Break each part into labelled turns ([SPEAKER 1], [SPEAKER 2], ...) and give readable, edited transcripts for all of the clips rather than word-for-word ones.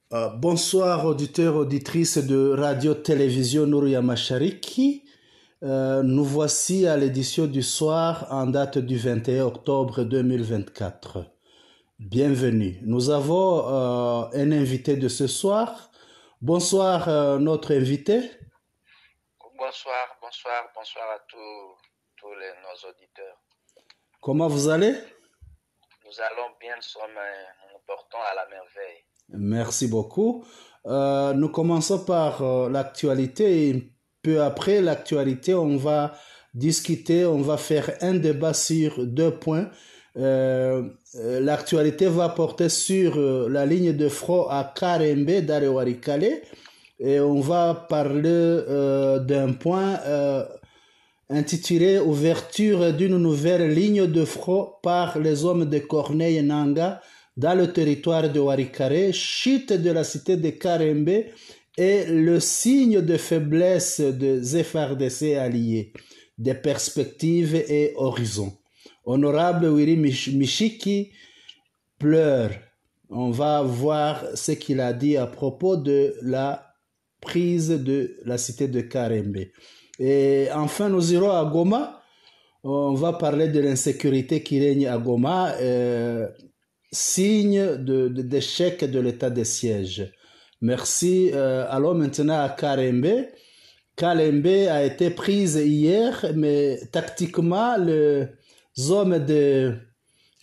[SPEAKER 1] Bonsoir auditeurs, auditrices de Radio-Télévision Nouria Machariki. Nous voici à l'édition du soir en date du 21 octobre 2024. Bienvenue. Nous avons un invité de ce soir. Bonsoir notre invité.
[SPEAKER 2] Bonsoir à tous nos auditeurs.
[SPEAKER 1] Comment vous allez?
[SPEAKER 2] Nous allons bien, nous portons à la merveille.
[SPEAKER 1] Merci beaucoup. Nous commençons par l'actualité et peu après l'actualité, on va discuter, on va faire un débat sur deux points. L'actualité va porter sur la ligne de front à Karembe d'Arewarikale et on va parler d'un point intitulé Ouverture d'une nouvelle ligne de front par les hommes de Corneille Nanga dans le territoire de Warikare, chute de la cité de Karembe et le signe de faiblesse des FRDC alliés, des perspectives et horizons. Honorable Wiri Mishiki pleure. On va voir ce qu'il a dit à propos de la prise de la cité de Karembe. Et enfin, nous irons à Goma. On va parler de l'insécurité qui règne à Goma. Signe d'échec de l'état de siège. Merci. Allons maintenant à Karembe. Karembe a été prise hier, mais tactiquement, les hommes de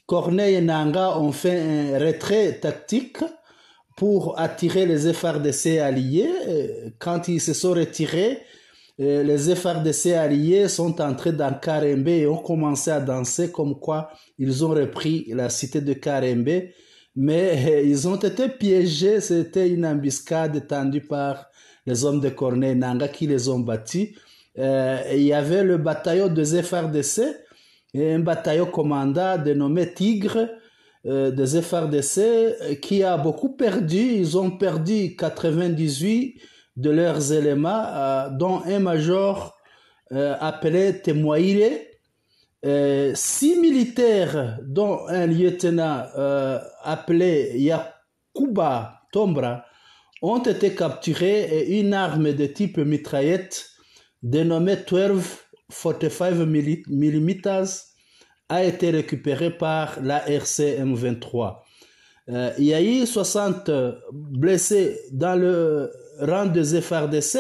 [SPEAKER 1] Corneille Nanga ont fait un retrait tactique pour attirer les FRDC alliés. Quand ils se sont retirés, les FRDC alliés sont entrés dans Karembe et ont commencé à danser comme quoi ils ont repris la cité de Karembe, mais ils ont été piégés. C'était une embuscade tendue par les hommes de Corneille Nanga qui les ont battus. Il y avait le bataillon des FRDC et un bataillon commandant dénommé Tigre des FRDC qui a beaucoup perdu. Ils ont perdu 98 de leurs éléments, dont un major appelé Temoire, 6 militaires, dont un lieutenant appelé Yakuba Tombra, ont été capturés et une arme de type mitraillette dénommée 12-45 mm a été récupérée par la RCM 23. Il y a eu 60 blessés dans le rang des FRDC.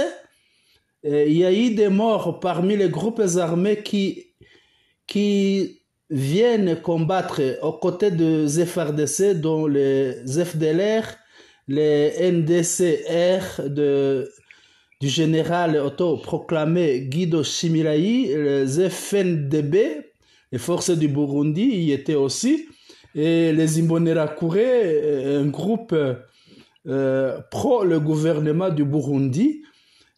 [SPEAKER 1] Il y a eu des morts parmi les groupes armés qui viennent combattre aux côtés des FRDC, dont les FDLR, les NDCR du général autoproclamé Guido Chimirai, les FNDB, les forces du Burundi y étaient aussi, et les Imbonerakure, un groupe pro le gouvernement du Burundi.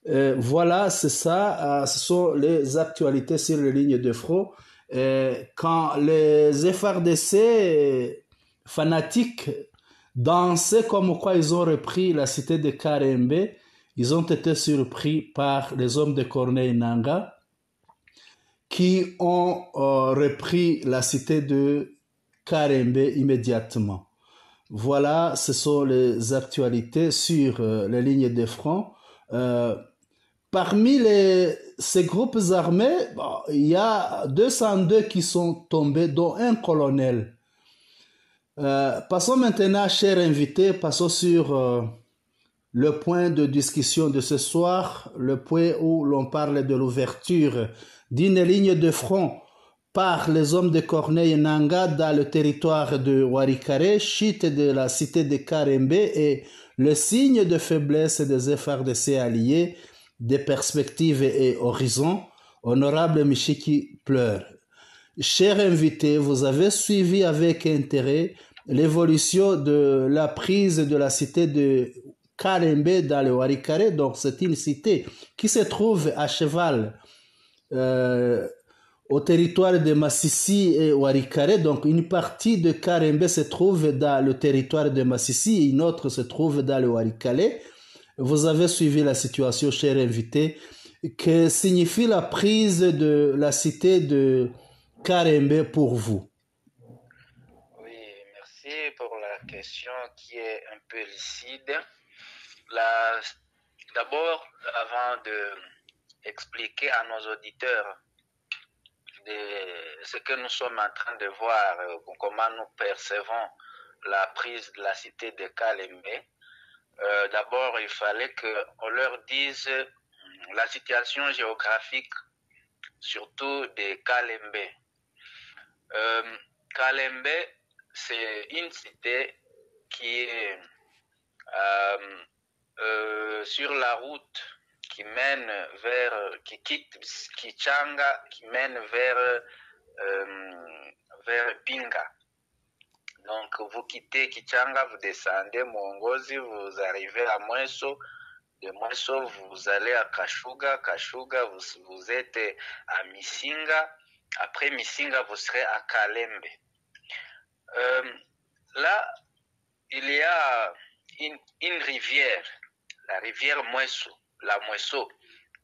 [SPEAKER 1] Voilà, c'est ça, ce sont les actualités sur les lignes de front. Quand les FRDC fanatiques dansaient comme quoi ils ont repris la cité de Karembe, ils ont été surpris par les hommes de Corneille Nanga qui ont repris la cité de Karembe immédiatement. Voilà, ce sont les actualités sur les lignes de front. Parmi ces groupes armés, il y a 202 qui sont tombés, dont un colonel. Passons maintenant, chers invités, passons sur le point de discussion de ce soir, le point où l'on parle de l'ouverture d'une ligne de front par les hommes de Corneille Nanga dans le territoire de Warikare, chute de la cité de Karembe et le signe de faiblesse des FRDC alliés, des perspectives et horizons. Honorable Mishiki pleure. Chers invités, vous avez suivi avec intérêt l'évolution de la prise de la cité de Karembe dans le Warikare. Donc c'est une cité qui se trouve à cheval au territoire de Massissi et Warikare. Donc une partie de Karembe se trouve dans le territoire de Massissi et une autre se trouve dans le Warikale. Vous avez suivi la situation, chers invités. Que signifie la prise de la cité de Karembe pour vous?
[SPEAKER 2] Oui, merci pour la question qui est un peu lucide. D'abord, avant d'expliquer à nos auditeurs ce que nous sommes en train de voir, comment nous percevons la prise de la cité de Kalembe, d'abord il fallait qu'on leur dise la situation géographique, surtout de Kalembe. Kalembe, c'est une cité qui est sur la route qui mène qui quitte Kichanga, qui mène vers Pinga. Donc vous quittez Kichanga, vous descendez Mongozi, vous arrivez à Mweso. De Mweso, vous allez à Kashuga. Kashuga, vous êtes à Misinga. Après Misinga, vous serez à Kalembe. Là, il y a une rivière, la rivière Mweso, la Mweso,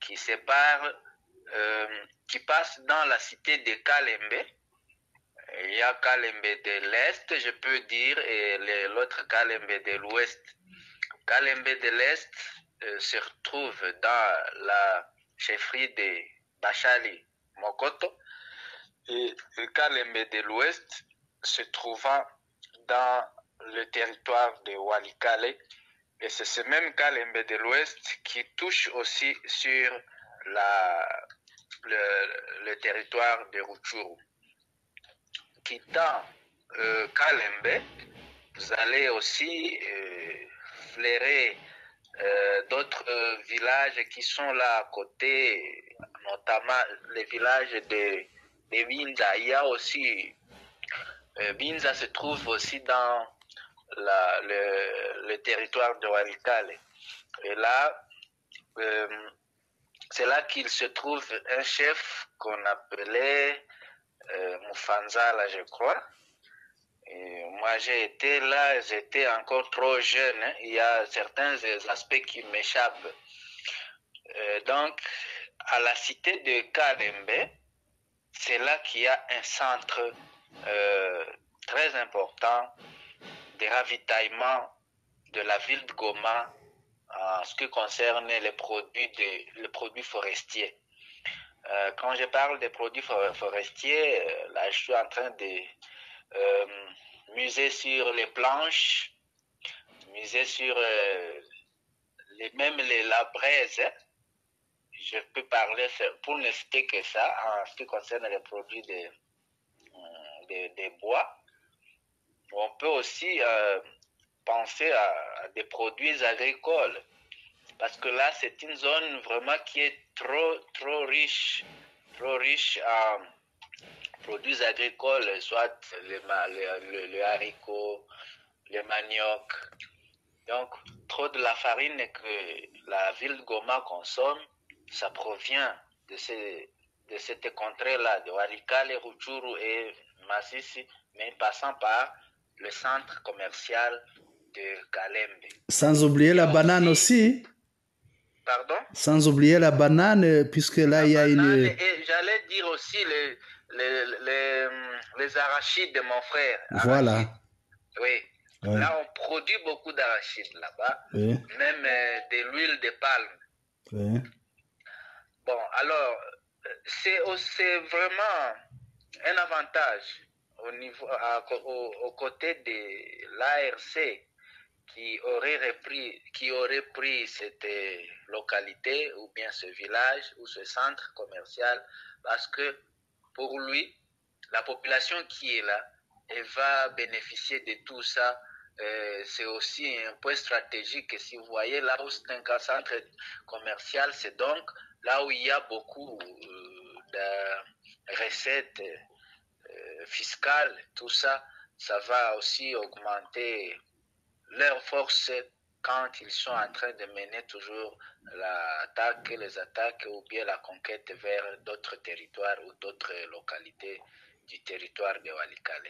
[SPEAKER 2] qui sépare, qui passe dans la cité de Kalembe. Il y a Kalembe de l'Est, je peux dire, et l'autre Kalembe de l'Ouest. Kalembe de l'Est se retrouve dans la chefferie de Bachali Mokoto, et Kalembe de l'Ouest se trouvant dans le territoire de Walikale. Et c'est ce même Kalembe de l'Ouest qui touche aussi sur le territoire de Rutshuru. Quittant Kalembe, vous allez aussi flairer d'autres villages qui sont là à côté, notamment les villages de Binza. Il y a aussi Binza se trouve aussi dans le territoire de Walikale. Et là, c'est là qu'il se trouve un chef qu'on appelait Mufanzala, je crois. Et moi, j'ai été là, j'étais encore trop jeune. Hein. Il y a certains aspects qui m'échappent. Donc, à la cité de Kalembe, c'est là qu'il y a un centre très important de ravitaillement de la ville de Goma en ce qui concerne les produits forestiers. Quand je parle des produits forestiers, là, je suis en train de miser sur les planches, miser sur même la braise. Je peux parler, pour ne citer que ça, en ce qui concerne les produits de bois. On peut aussi penser à des produits agricoles, parce que là, c'est une zone vraiment qui est trop riche en produits agricoles, soit le haricot, le manioc. Donc, trop de la farine que la ville de Goma consomme, ça provient de cette contrée-là, de Walikale, Rutshuru et Masisi, mais passant par le centre commercial de Kalembe.
[SPEAKER 1] Sans oublier la banane aussi.
[SPEAKER 2] Pardon?
[SPEAKER 1] Sans oublier la banane, puisque là, il y a une...
[SPEAKER 2] Et j'allais dire aussi les arachides de mon frère.
[SPEAKER 1] Voilà.
[SPEAKER 2] Arachides. Oui. Ouais. Là, on produit beaucoup d'arachides là-bas. Oui. Même de l'huile de palme. Oui. Bon, alors, c'est vraiment un avantage aux côtés de l'ARC qui aurait pris cette localité ou bien ce village ou ce centre commercial, parce que pour lui, la population qui est là, elle va bénéficier de tout ça. C'est aussi un point stratégique. Si vous voyez là où c'est un centre commercial, c'est donc là où il y a beaucoup de recettes fiscales, tout ça, ça va aussi augmenter leur force quand ils sont en train de mener toujours les attaques ou bien la conquête vers d'autres territoires ou d'autres localités du territoire de Walikale.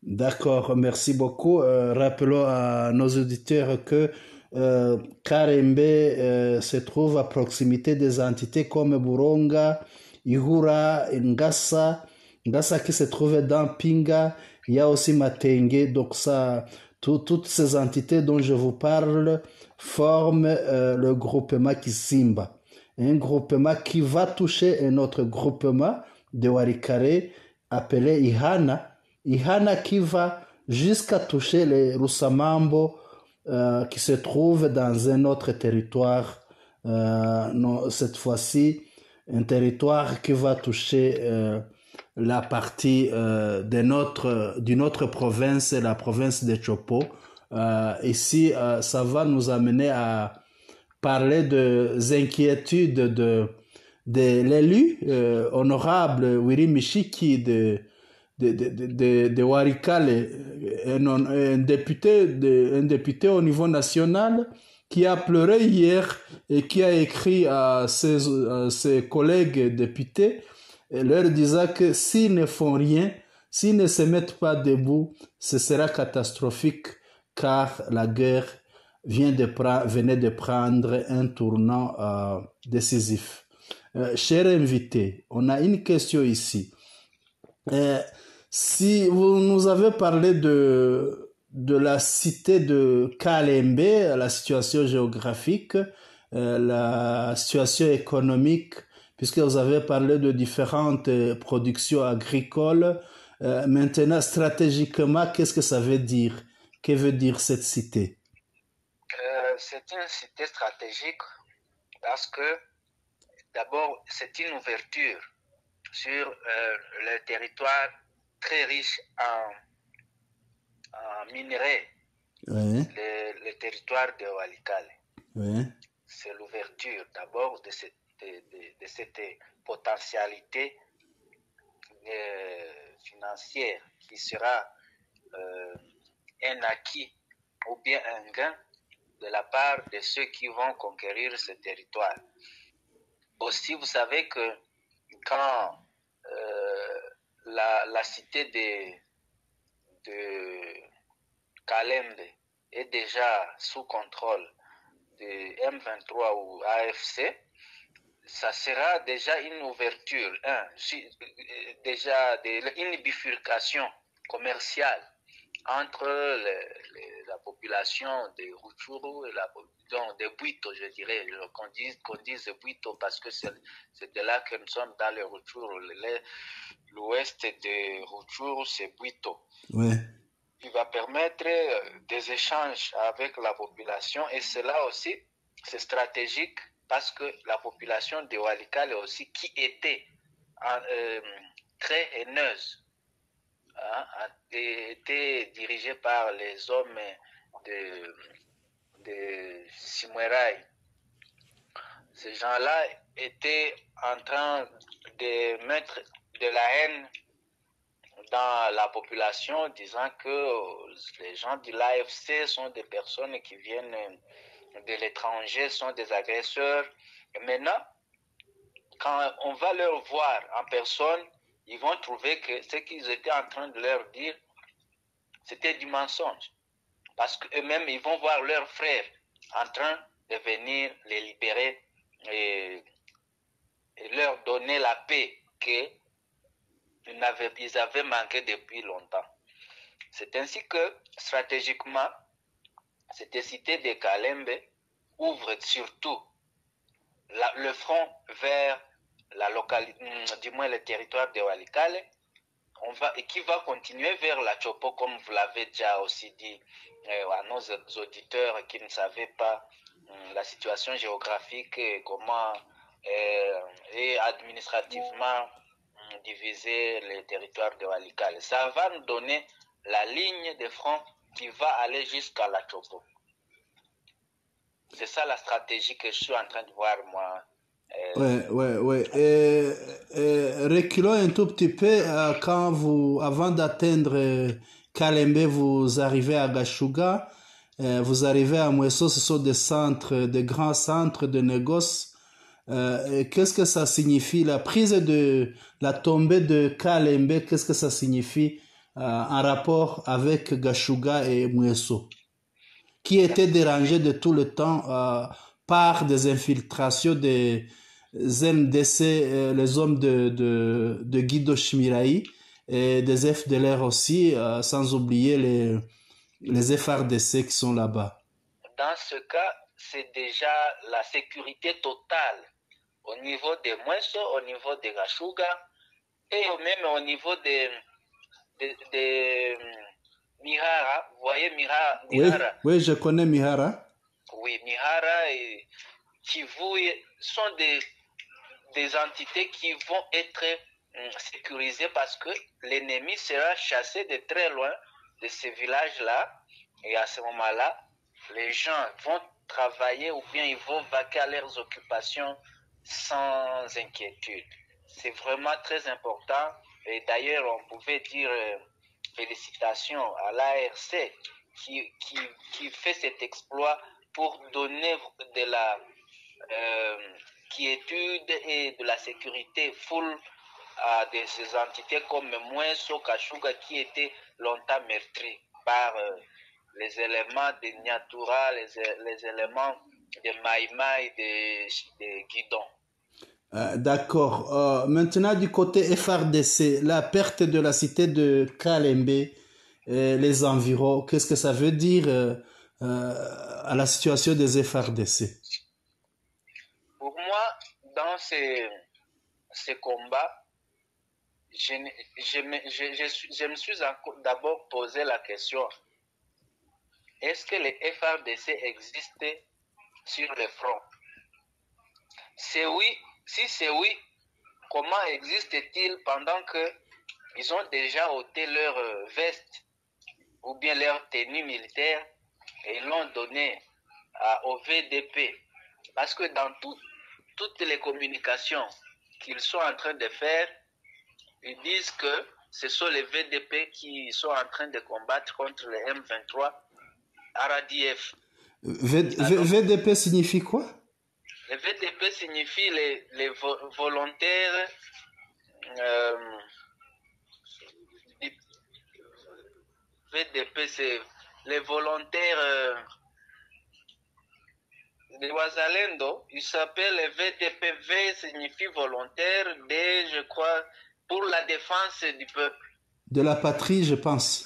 [SPEAKER 1] D'accord, merci beaucoup. Rappelons à nos auditeurs que Kalembe se trouve à proximité des entités comme Buronga, Ihura, Ngassa qui se trouve dans Pinga. Il y a aussi Matenge, donc ça, Toutes ces entités dont je vous parle forment le groupement Kisimba. Un groupement qui va toucher un autre groupement de Walikale appelé Ihana. Ihana qui va jusqu'à toucher les Rusamambo qui se trouvent dans un autre territoire. Non, cette fois-ci, un territoire qui va toucher la partie d'une autre province, la province de Chopo. Ici, ça va nous amener à parler des inquiétudes de l'élu honorable Wiri Mishiki de Walikale, un député au niveau national qui a pleuré hier et qui a écrit à ses collègues députés leur disant que s'ils ne font rien, s'ils ne se mettent pas debout, ce sera catastrophique car la guerre venait de prendre un tournant décisif. Chers invités, on a une question ici. Si vous nous avez parlé de la cité de Kalembe, la situation géographique, la situation économique, puisque vous avez parlé de différentes productions agricoles. Maintenant, stratégiquement, qu'est-ce que ça veut dire? Que veut dire cette cité?
[SPEAKER 2] C'est une cité stratégique parce que, d'abord, c'est une ouverture sur le territoire très riche en minerais,
[SPEAKER 1] Oui.
[SPEAKER 2] le territoire de Walikale.
[SPEAKER 1] Oui.
[SPEAKER 2] C'est l'ouverture d'abord de cette potentialité financière qui sera un acquis ou bien un gain de la part de ceux qui vont conquérir ce territoire. Aussi, vous savez que quand la cité de Kalembe est déjà sous contrôle de M23 ou AFC, ça sera déjà une ouverture, déjà une bifurcation commerciale entre la population de Rutshuru et de Bwito, je dirais, qu'on dise Bwito parce que c'est de là que nous sommes dans le Rutshuru. L'ouest de Rutshuru, c'est Bwito.
[SPEAKER 1] Oui.
[SPEAKER 2] Il va permettre des échanges avec la population et cela aussi, c'est stratégique parce que la population de Walikale aussi, qui était très haineuse, était dirigée par les hommes de Simwerai. Ces gens-là étaient en train de mettre de la haine dans la population, disant que les gens de l'AFC sont des personnes qui viennent de l'étranger, sont des agresseurs. Et maintenant, quand on va leur voir en personne, ils vont trouver que ce qu'ils étaient en train de leur dire, c'était du mensonge. Parce qu'eux-mêmes, ils vont voir leurs frères en train de venir les libérer et leur donner la paix qu'ils avaient manqué depuis longtemps. C'est ainsi que, stratégiquement, cette cité de Kalembe ouvre surtout le front vers la localité, du moins le territoire de Walikale, et qui va continuer vers la Chopo, comme vous l'avez déjà aussi dit à nos auditeurs qui ne savaient pas la situation géographique et comment et administrativement diviser les territoires de Walikale. Ça va nous donner la ligne de front qui va aller jusqu'à la Chopo. C'est ça la stratégie que je suis en train de voir, moi.
[SPEAKER 1] Ouais. Reculons un tout petit peu. Avant d'atteindre Kalembe, vous arrivez à Gashuga, vous arrivez à Mweso, ce sont des grands centres de négoce. Qu'est-ce que ça signifie? La tombée de Kalembe, qu'est-ce que ça signifie en rapport avec Gashuga et Mweso, qui étaient dérangés de tout le temps par des infiltrations des MDC, les hommes de Guido Shimirai et des FDLR aussi, sans oublier Les FARDC qui sont là-bas.
[SPEAKER 2] Dans ce cas, c'est déjà la sécurité totale au niveau des Mwenso, au niveau de Gashuga et même au niveau de Mihara. Vous voyez Mihara?
[SPEAKER 1] Oui, je connais Mihara.
[SPEAKER 2] Oui, Mihara et Kivu sont des entités qui vont être sécurisées parce que l'ennemi sera chassé de très loin de ces villages-là. Et à ce moment-là, les gens vont travailler ou bien ils vont vaquer à leurs occupations sans inquiétude. C'est vraiment très important. Et d'ailleurs, on pouvait dire félicitations à l'ARC qui fait cet exploit pour donner de la quiétude et de la sécurité full à ces entités comme Mwenso, Kashuga qui étaient longtemps meurtries par les éléments de Nyatura, les éléments de Maïma et de Guidon.
[SPEAKER 1] D'accord. Maintenant, du côté FRDC, la perte de la cité de Kalembe, les environs, qu'est-ce que ça veut dire à la situation des FRDC?
[SPEAKER 2] Pour moi, dans ces combats, je me suis d'abord posé la question, est-ce que les FRDC existent sur le front? C'est oui. Si c'est oui, comment existe-t-il pendant qu'ils ont déjà ôté leur veste ou bien leur tenue militaire et ils l'ont donné au VDP? Parce que dans toutes les communications qu'ils sont en train de faire, ils disent que ce sont les VDP qui sont en train de combattre contre les M23 RADF.
[SPEAKER 1] VDP signifie quoi?
[SPEAKER 2] Le VDP signifie les volontaires VDP, c'est les volontaires de Wazalendo. Il s'appelle le VDP. V signifie volontaire, D, je crois, pour la défense du peuple.
[SPEAKER 1] De la patrie, je pense.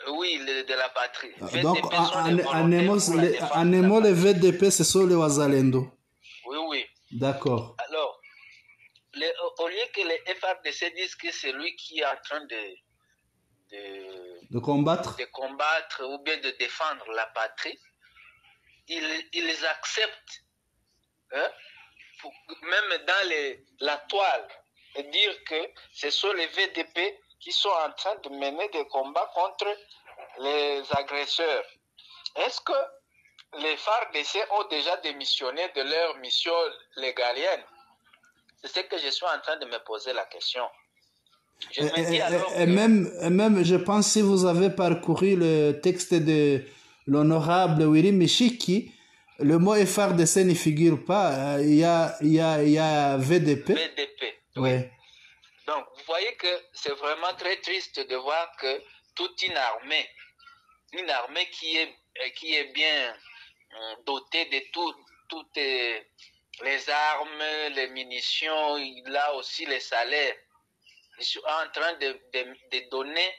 [SPEAKER 2] Oui, de la patrie.
[SPEAKER 1] Donc, en Nemo, les VDP, ce sont les Wazalendo.
[SPEAKER 2] Oui, oui.
[SPEAKER 1] D'accord.
[SPEAKER 2] Alors, au lieu que les FRDC disent que c'est lui qui est en train
[SPEAKER 1] de combattre
[SPEAKER 2] ou bien de défendre la patrie, ils acceptent, hein, même dans la toile, de dire que ce sont les VDP qui sont en train de mener des combats contre les agresseurs. Est-ce que les FARDC ont déjà démissionné de leur mission légalienne? C'est ce que je suis en train de me poser la question.
[SPEAKER 1] Même, je pense, si vous avez parcouru le texte de l'honorable Wiri Mishiki, le mot FARDC ne figure pas. Il y a VDP.
[SPEAKER 2] VDP,
[SPEAKER 1] oui.
[SPEAKER 2] Donc, vous voyez que c'est vraiment très triste de voir que toute une armée qui est bien dotée de toutes les armes, les munitions, là aussi les salaires, ils sont en train de donner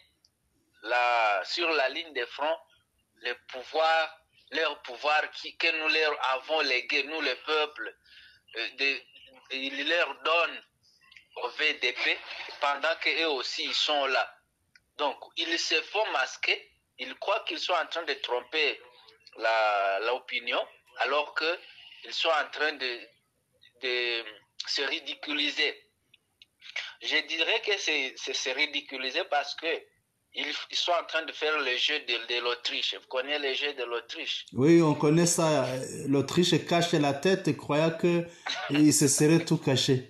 [SPEAKER 2] sur la ligne de front leur pouvoir que nous leur avons légué, nous le peuple, ils leur donnent au VDP pendant qu'eux aussi ils sont là. Donc ils se font masquer, ils croient qu'ils sont en train de tromper l'opinion alors qu'ils sont en train de se ridiculiser. Je dirais que c'est se ridiculiser parce que ils sont en train de faire le jeu de l'Autriche. Vous connaissez le jeu de l'Autriche?
[SPEAKER 1] Oui, on connaît ça. L'Autriche cache la tête et croyait qu'il se serait tout caché.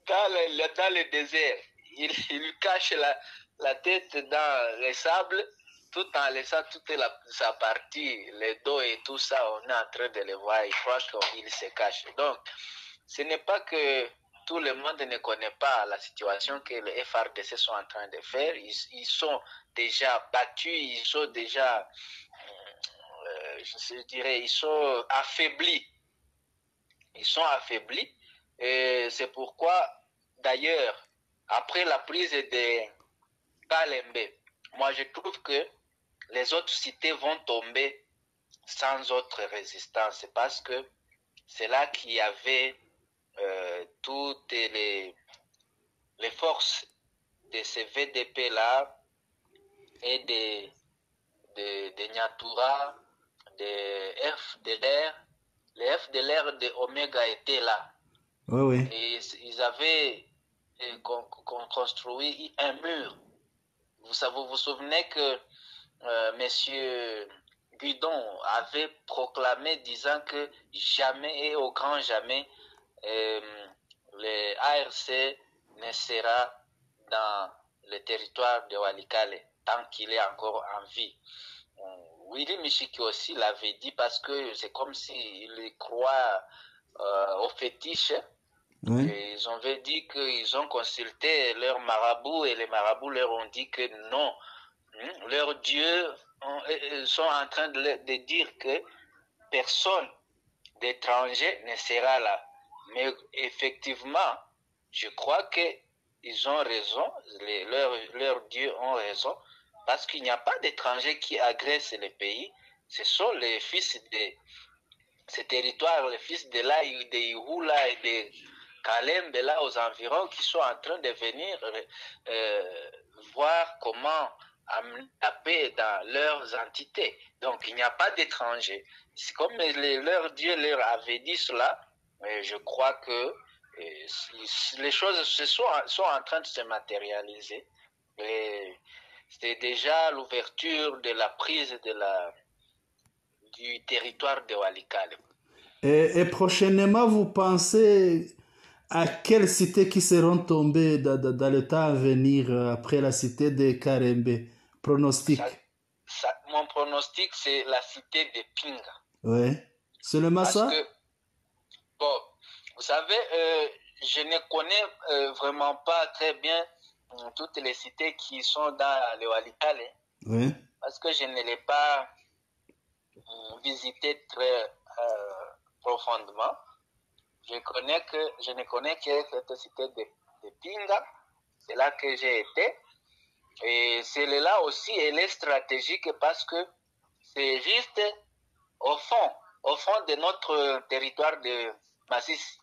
[SPEAKER 2] Dans le désert, il cache la tête dans les sables tout en laissant toute sa partie, les dos et tout ça, on est en train de le voir. Il croit qu'il se cache. Donc, ce n'est pas que tout le monde ne connaît pas la situation que les FRDC sont en train de faire. Ils sont déjà battus, ils sont déjà, je dirais, ils sont affaiblis. Ils sont affaiblis. Et c'est pourquoi, d'ailleurs, après la prise de Kalembe, moi je trouve que les autres cités vont tomber sans autre résistance, parce que c'est là qu'il y avait toutes les forces de ces VDP-là et des Nyatura, des FDLR. Les FDLR de Omega étaient là.
[SPEAKER 1] Oui, oui.
[SPEAKER 2] Et ils avaient construit un mur. Vous vous souvenez que Monsieur Guidon avait proclamé disant que jamais et au grand jamais le ARC ne sera dans le territoire de Walikale tant qu'il est encore en vie. Willy Michiki aussi l'avait dit, parce que c'est comme s'il croit au fétiche.
[SPEAKER 1] Oui.
[SPEAKER 2] Et ils avaient dit qu'ils ont consulté leurs marabouts et les marabouts leur ont dit que non, leurs dieux sont en train de dire que personne d'étranger ne sera là. Mais effectivement, je crois qu'ils ont raison, leurs dieux ont raison, parce qu'il n'y a pas d'étrangers qui agressent les pays. Ce sont les fils de ces territoires, les fils de là, de Ihula et de Kalembe, là aux environs, qui sont en train de venir voir comment amener la paix dans leurs entités. Donc il n'y a pas d'étrangers. C'est comme leurs dieux leur avaient dit cela, mais je crois que les choses sont en train de se matérialiser. C'est déjà l'ouverture de la prise du territoire de Walikale.
[SPEAKER 1] Et prochainement, vous pensez à quelles cités qui seront tombées dans le temps à venir après la cité de Karembe? Pronostic.
[SPEAKER 2] Mon pronostic, c'est la cité de Pinga.
[SPEAKER 1] Oui. Seulement ça?
[SPEAKER 2] Parce que, bon, vous savez, je ne connais vraiment pas très bien toutes les cités qui sont dans le Walikale.
[SPEAKER 1] Oui.
[SPEAKER 2] Parce que je ne l'ai pas visité très profondément. Je ne connais que cette cité de Pinga. C'est là que j'ai été. Et celle-là aussi, elle est stratégique parce que c'est juste au fond de notre territoire de Massis.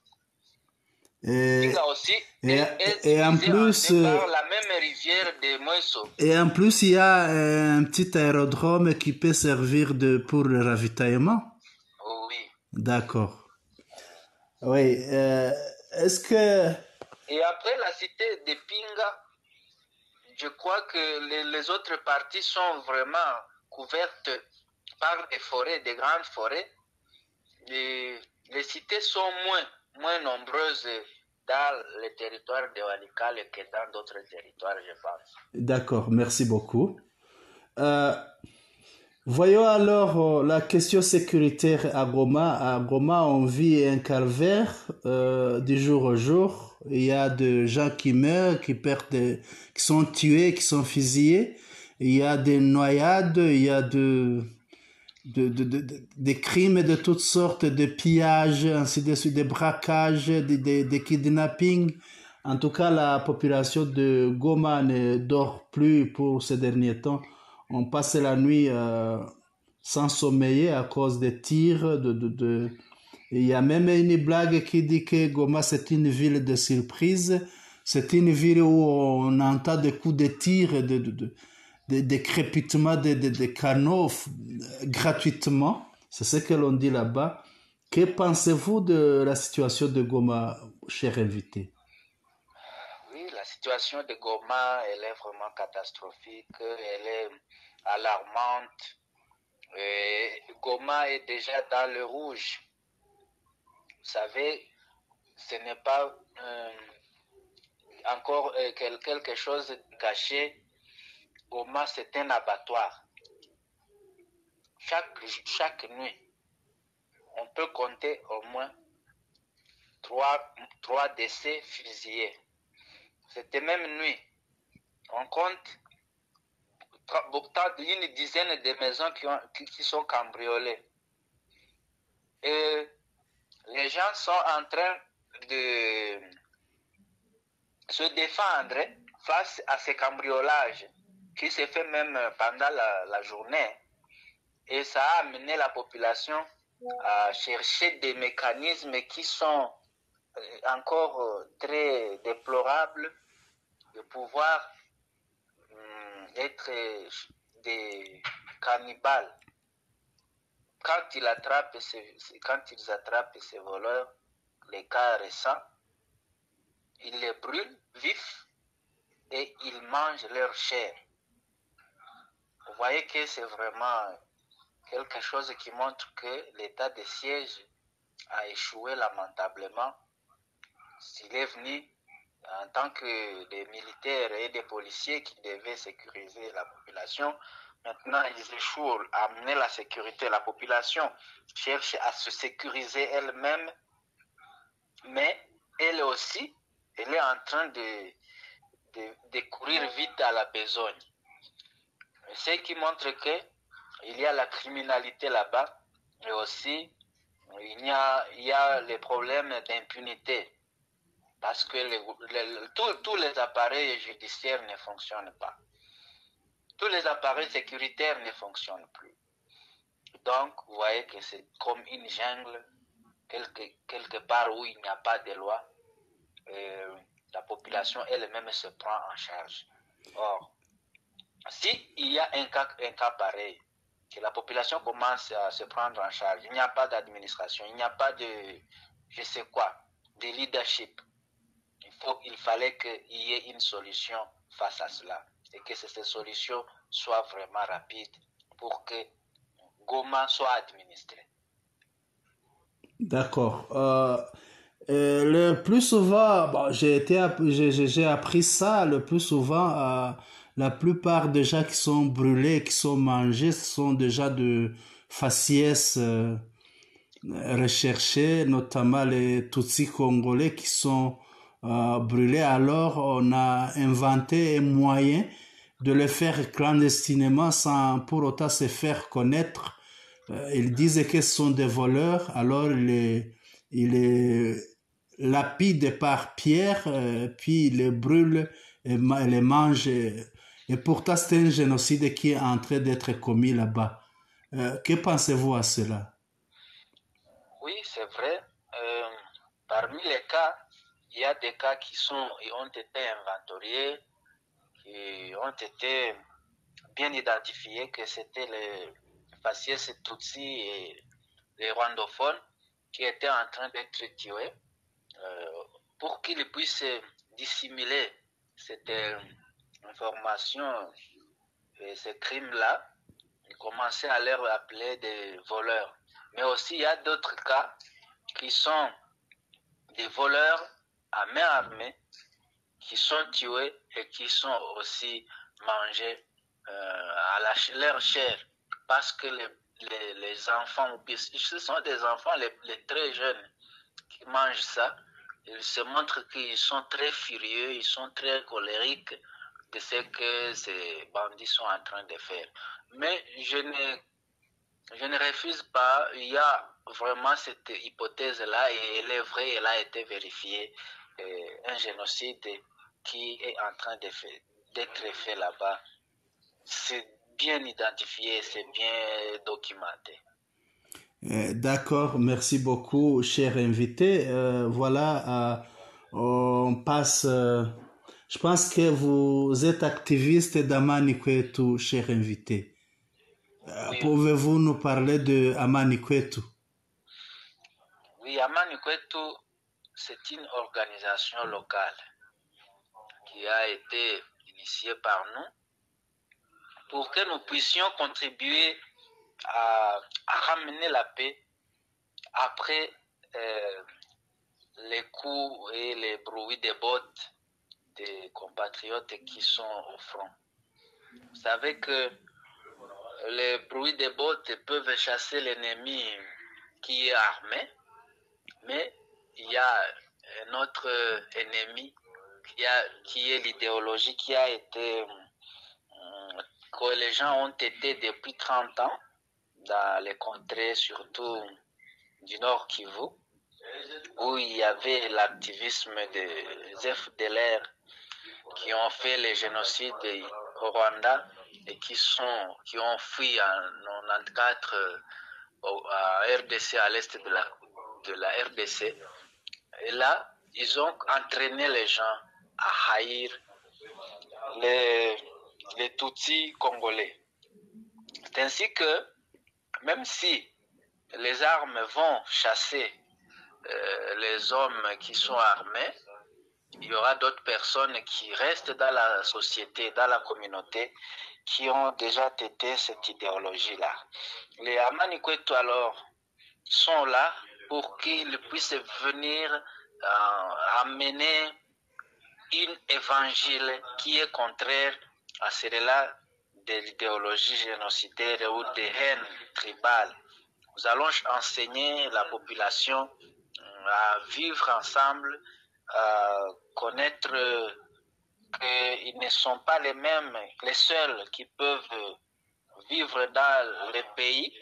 [SPEAKER 2] Pinga aussi est
[SPEAKER 1] en plus,
[SPEAKER 2] par la même rivière de Moeso.
[SPEAKER 1] Et en plus, il y a un petit aérodrome qui peut servir pour le ravitaillement.
[SPEAKER 2] Oui.
[SPEAKER 1] D'accord. Oui. Est-ce que...
[SPEAKER 2] Et après la cité de Pinga, je crois que les autres parties sont vraiment couvertes par des forêts, des grandes forêts. Les cités sont moins nombreuses dans le territoire de Walikale que dans d'autres territoires, je pense.
[SPEAKER 1] D'accord, merci beaucoup. Voyons alors la question sécuritaire à Goma. À Goma, on vit un calvaire du jour au jour. Il y a des gens qui meurent, qui sont tués, qui sont fusillés. Il y a des noyades, il y a des crimes de toutes sortes, de pillages, ainsi de suite, des braquages, des kidnappings. En tout cas, la population de Goma ne dort plus pour ces derniers temps. On passe la nuit sans sommeiller à cause des tirs. Il y a même une blague qui dit que Goma, c'est une ville de surprise. C'est une ville où on entend des coups de tir, des crépitements de canaux gratuitement. C'est ce que l'on dit là-bas. Que pensez-vous de la situation de Goma, cher invité?
[SPEAKER 2] La situation de Goma, elle est vraiment catastrophique, elle est alarmante. Et Goma est déjà dans le rouge. Vous savez, ce n'est pas encore quelque chose de caché. Goma, c'est un abattoir. Chaque nuit, on peut compter au moins 3 décès fusillés. Cette même nuit, on compte une dizaine de maisons qui sont cambriolées. Et les gens sont en train de se défendre face à ces cambriolages. qui s'est fait même pendant la journée. Et ça a amené la population à chercher des mécanismes qui sont encore très déplorables de pouvoir être des cannibales. Quand ils attrapent ces voleurs, les cas récents, ils les brûlent vifs et ils mangent leur chair. Vous voyez que c'est vraiment quelque chose qui montre que l'état de siège a échoué lamentablement. S'il est venu en tant que des militaires et des policiers qui devaient sécuriser la population, maintenant ils échouent à amener la sécurité. La population cherche à se sécuriser elle-même, mais elle aussi, elle est en train de courir vite à la besogne. Ce qui montre qu'il y a la criminalité là-bas, mais aussi il y a les problèmes d'impunité. Parce que tous les appareils judiciaires ne fonctionnent pas. Tous les appareils sécuritaires ne fonctionnent plus. Donc, vous voyez que c'est comme une jungle, quelque part où il n'y a pas de loi. La population elle-même se prend en charge. Or, si il y a un cas pareil, que la population commence à se prendre en charge, il n'y a pas d'administration, il n'y a pas de, je sais quoi, de leadership. Il fallait qu'il y ait une solution face à cela et que cette solution soit vraiment rapide pour que Goma soit administré.
[SPEAKER 1] D'accord. Le plus souvent, bon, j'ai appris ça, le plus souvent, la plupart des gens qui sont brûlés, qui sont mangés, ce sont déjà de faciès recherchés, notamment les Tutsis congolais qui sont brûlés. Alors, on a inventé un moyen de le faire clandestinement sans pour autant se faire connaître. Ils disent que ce sont des voleurs, alors il les lapide par pierre, puis il les brûle et les mange. Et pourtant, c'est un génocide qui est en train d'être commis là-bas. Que pensez-vous à cela?
[SPEAKER 2] Oui, c'est vrai. Parmi les cas, il y a des cas qui ont été inventoriés, qui ont été bien identifiés, que c'était les faciès Tutsis et les rwandophones qui étaient en train d'être tués. Pour qu'ils puissent dissimuler cette information et ces crimes-là, ils commençaient à leur appeler des voleurs. Mais aussi, il y a d'autres cas qui sont des voleurs à main armée, qui sont tués et qui sont aussi mangés à leur chair. Parce que les enfants, ce sont des enfants les très jeunes qui mangent ça. Ils se montrent qu'ils sont très furieux, ils sont très colériques de ce que ces bandits sont en train de faire. Mais je ne refuse pas, il y a vraiment cette hypothèse-là et elle est vraie, elle a été vérifiée. Un génocide qui est en train d'être fait là-bas. C'est bien identifié, c'est bien documenté.
[SPEAKER 1] D'accord, merci beaucoup, cher invité. Voilà, on passe. Je pense que vous êtes activiste d'Amani Kwetu, cher invité. Oui. Pouvez-vous nous parler de Amani Kwetu?
[SPEAKER 2] Oui, Amani Kwetu, c'est une organisation locale qui a été initiée par nous pour que nous puissions contribuer à ramener la paix après les coups et les bruits des bottes des compatriotes qui sont au front. Vous savez que les bruits des bottes peuvent chasser l'ennemi qui est armé, mais il y a un autre ennemi qui est l'idéologie qui a été, que les gens ont été depuis 30 ans dans les contrées, surtout du Nord Kivu, où il y avait l'activisme des FDLR qui ont fait les génocides au Rwanda et qui ont fui en 94 à RDC, à l'est de la RDC. Et là, ils ont entraîné les gens à haïr les Tutsis congolais. C'est ainsi que, même si les armes vont chasser les hommes qui sont armés, il y aura d'autres personnes qui restent dans la société, dans la communauté, qui ont déjà tété cette idéologie-là. Les Amanikwetu, alors, sont là pour qu'ils puissent venir amener une évangile qui est contraire à celle-là de l'idéologie génocidaire ou de haine tribale. Nous allons enseigner la population à vivre ensemble, à connaître qu'ils ne sont pas les seuls qui peuvent vivre dans le pays.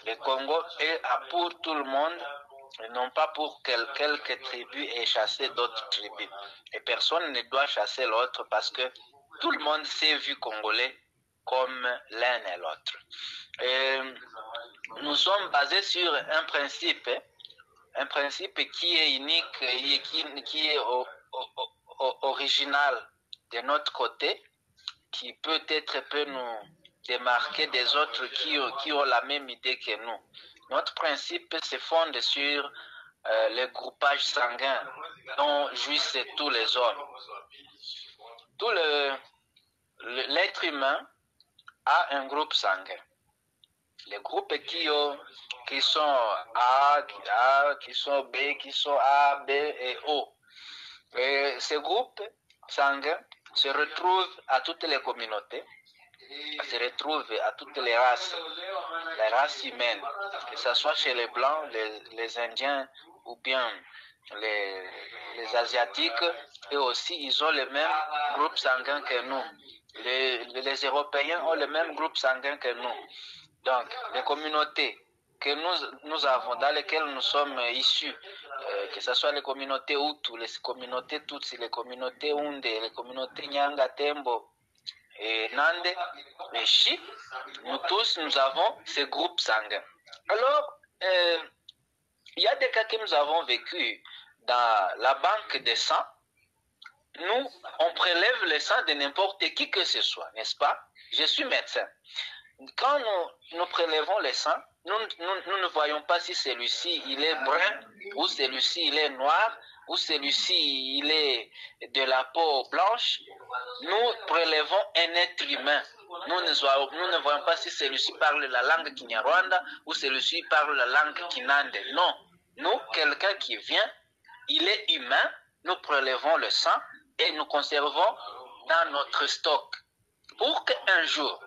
[SPEAKER 2] Le Congo est pour tout le monde, et non pas pour quelques tribus et chasser d'autres tribus. Et personne ne doit chasser l'autre parce que tout le monde s'est vu congolais comme l'un et l'autre. Nous sommes basés sur un principe qui est unique et qui est original de notre côté, qui peut-être peut nous démarquer des autres qui ont la même idée que nous. Notre principe se fonde sur le groupage sanguin dont jouissent tous les hommes. Tout l'être humain a un groupe sanguin. Les groupes qui sont A, qui sont B, qui sont A, B et O. Et ces groupes sanguins se retrouvent à toutes les communautés, se retrouvent à toutes les races humaines, que ce soit chez les Blancs, les Indiens ou bien les Asiatiques, et aussi ils ont le même groupe sanguin que nous. Les Européens ont le même groupe sanguin que nous. Donc, les communautés que nous avons, dans lesquelles nous sommes issus, que ce soit les communautés Hutu, les communautés Tutsi, les communautés Hunde, les communautés Nyanga, Tembo et Nande, et Chi, nous tous, nous avons ces groupes sanguins. Alors, il y a des cas que nous avons vécu dans la banque de sang. Nous, on prélève le sang de n'importe qui que ce soit, n'est-ce pas? Je suis médecin. Quand nous prélevons le sang, nous ne voyons pas si celui-ci il est brun, ou celui-ci il est noir, ou celui-ci il est de la peau blanche. Nous prélevons un être humain. Nous ne voyons pas si celui-ci parle la langue Kinyarwanda ou celui-ci parle la langue Kinande. Non. Nous, quelqu'un qui vient, il est humain, nous prélevons le sang et nous conservons dans notre stock. Pour qu'un jour,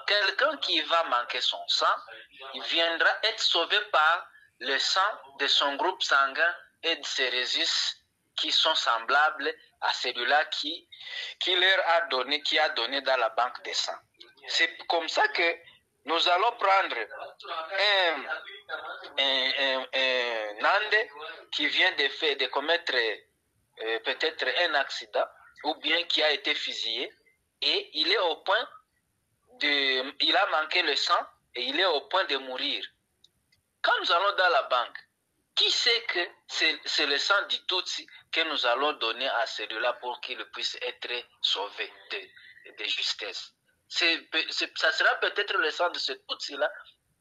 [SPEAKER 2] quelqu'un qui va manquer son sang, il viendra être sauvé par le sang de son groupe sanguin et de ses registres qui sont semblables à celui-là qui a donné dans la banque des sangs. C'est comme ça que nous allons prendre un Nande qui vient de commettre peut-être un accident ou bien qui a été fusillé et il est au point il a manqué le sang et il est au point de mourir. Quand nous allons dans la banque, qui sait que c'est le sang du Tutsi que nous allons donner à celui-là pour qu'il puisse être sauvé de justesse? Ça sera peut-être le sang de ce Tutsi-là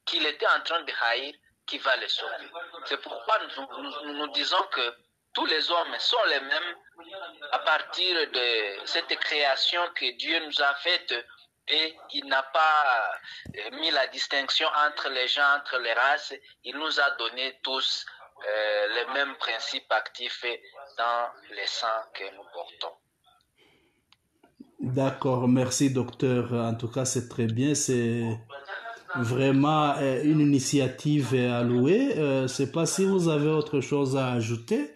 [SPEAKER 2] qu'il était en train de haïr qui va le sauver. C'est pourquoi nous disons que tous les hommes sont les mêmes à partir de cette création que Dieu nous a faite. Et il n'a pas mis la distinction entre les gens, entre les races. Il nous a donné tous les mêmes principes actifs dans les sangs que nous portons.
[SPEAKER 1] D'accord, merci docteur. En tout cas, c'est très bien. C'est vraiment une initiative à louer. Je ne sais pas si vous avez autre chose à ajouter.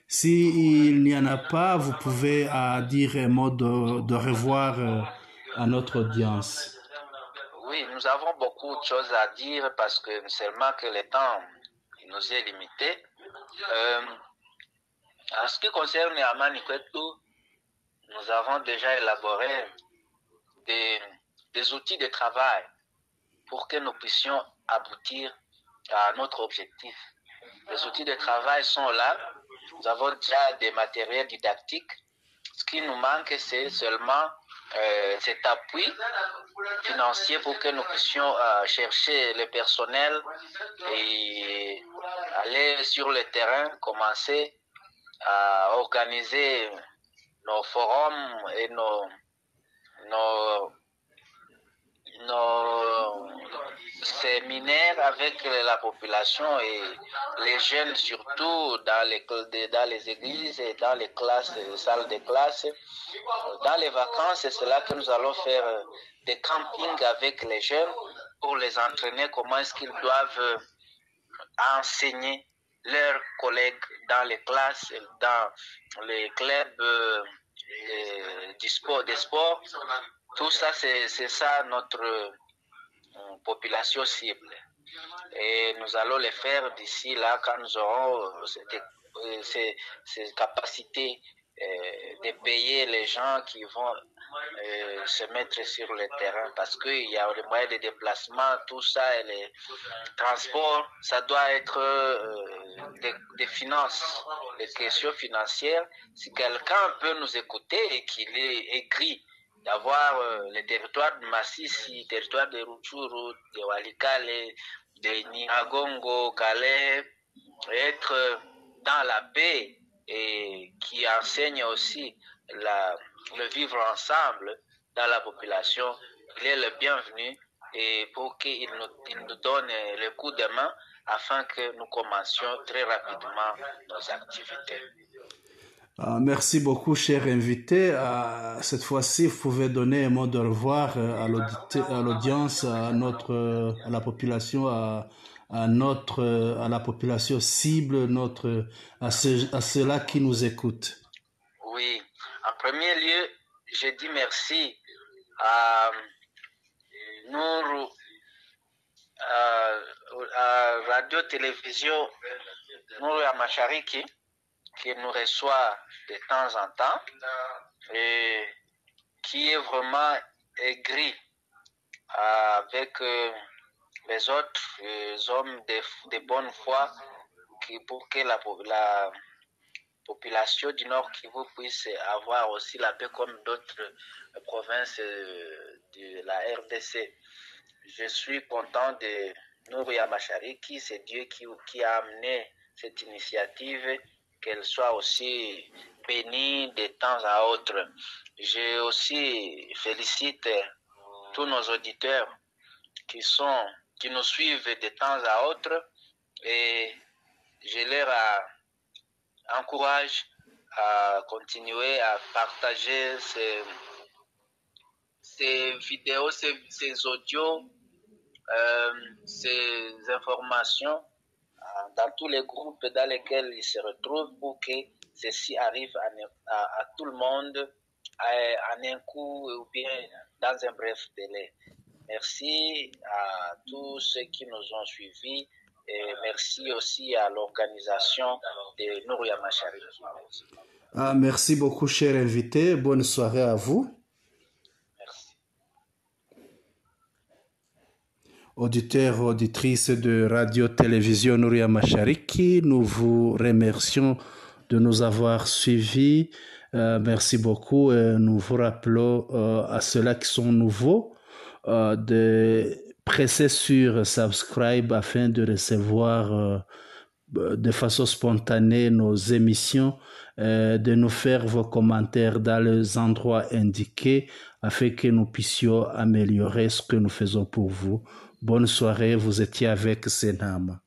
[SPEAKER 1] S'il n'y en a pas, vous pouvez dire un mot de revoir à notre audience.
[SPEAKER 2] Oui, nous avons beaucoup de choses à dire parce que seulement que le temps nous est limité. En ce qui concerne Amanikwetu, nous avons déjà élaboré des outils de travail pour que nous puissions aboutir à notre objectif. Les outils de travail sont là. Nous avons déjà des matériels didactiques. Ce qui nous manque, c'est seulement cet appui financier pour que nous puissions chercher le personnel et aller sur le terrain, commencer à organiser nos forums et nos séminaires avec la population et les jeunes, surtout dans les églises et dans les classes, les salles de classe. Dans les vacances, c'est cela que nous allons faire des campings avec les jeunes pour les entraîner comment est-ce qu'ils doivent enseigner leurs collègues dans les classes, dans les clubs des sports. Tout ça, c'est ça notre population cible. Et nous allons le faire d'ici là quand nous aurons ces capacités de payer les gens qui vont se mettre sur le terrain, parce qu'il y a les moyens de déplacement, tout ça, et les transports, ça doit être des finances, des questions financières. Si quelqu'un peut nous écouter et qu'il est écrit d'avoir les territoires de Massissi, territoire de Rutshuru, de Walikale, de Nyiragongo, Calais, être dans la paix et qui enseigne aussi le vivre ensemble dans la population, il est le bienvenu et pour qu'il nous donne le coup de main afin que nous commencions très rapidement nos activités.
[SPEAKER 1] Merci beaucoup, cher invité. Cette fois-ci, vous pouvez donner un mot de revoir à l'audience, à la population, à la population cible, à ceux-là qui nous écoutent.
[SPEAKER 2] Oui, en premier lieu, je dis merci à Radio-Télévision Nour ya Mashariki qui nous reçoit de temps en temps et qui est vraiment aigri avec les autres hommes de bonne foi pour que la population du Nord Kivu puisse avoir aussi la paix comme d'autres provinces de la RDC. Je suis content de Nour ya Mashariki, c'est Dieu qui a amené cette initiative, qu'elle soit aussi bénie de temps à autre. Je aussi félicite tous nos auditeurs qui nous suivent de temps à autre et je leur encourage à continuer à partager ces vidéos, ces audios, ces informations dans tous les groupes dans lesquels ils se retrouvent pour que ceci arrive à tout le monde en un coup ou bien dans un bref délai. Merci à tous ceux qui nous ont suivis et merci aussi à l'organisation de Nour ya Mashariki.
[SPEAKER 1] Merci beaucoup, cher invité. Bonne soirée à vous. Auditeurs, auditrices de Radio-Télévision Nour ya Mashariki, nous vous remercions de nous avoir suivis. Merci beaucoup. Nous vous rappelons à ceux-là qui sont nouveaux de presser sur subscribe afin de recevoir de façon spontanée nos émissions, de nous faire vos commentaires dans les endroits indiqués afin que nous puissions améliorer ce que nous faisons pour vous. Bonne soirée, vous étiez avec Senama.